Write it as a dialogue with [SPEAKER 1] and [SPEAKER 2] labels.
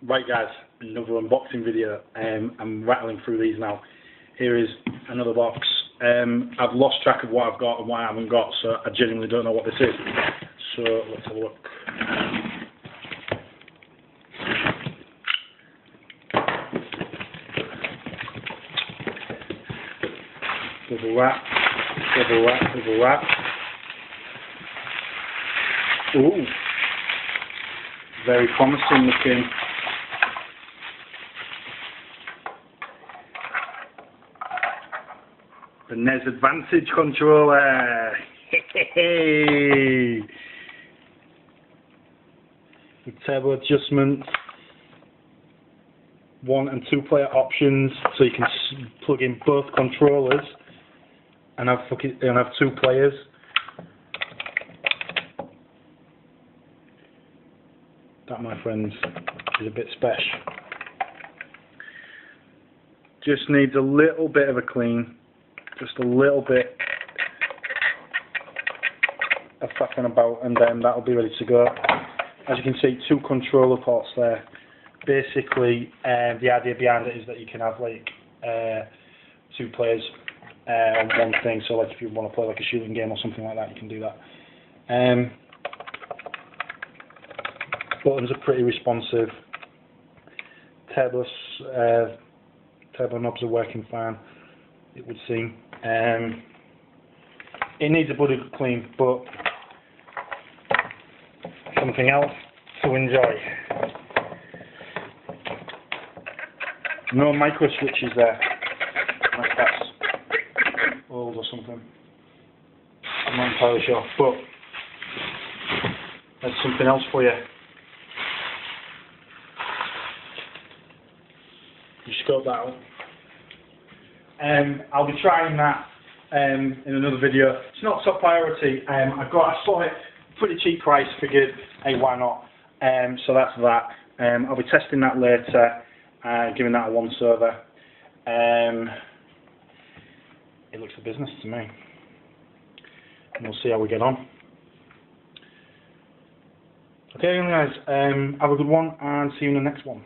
[SPEAKER 1] Right guys, another unboxing video. I'm rattling through these now. Here is another box. I've lost track of what I've got and what I haven't got, so I genuinely don't know what this is. So let's have a look. Bubble wrap, bubble wrap, bubble wrap. Ooh, very promising looking. The NES Advantage controller. With turbo adjustments, 1 and 2 player options, so you can plug in both controllers and have 2 players. That, my friends, is a bit special. Just needs a little bit of a clean. Just a little bit of faffing about, and then that'll be ready to go. As you can see, 2 controller ports there. Basically, the idea behind it is that you can have like 2 players on one thing. So, like if you want to play like a shooting game or something like that, you can do that. Buttons are pretty responsive. Turbo knobs are working fine, it would seem. It needs a bloody clean, but something else to enjoy. No micro switches there, like that's old or something. I'm not entirely sure, but there's something else for you. You scope that out. I'll be trying that in another video. It's not top priority. I saw it pretty cheap price, figured, hey, why not? So that's that. I'll be testing that later, giving that a once over. It looks a business to me, and we'll see how we get on. Okay, guys, have a good one, and see you in the next one.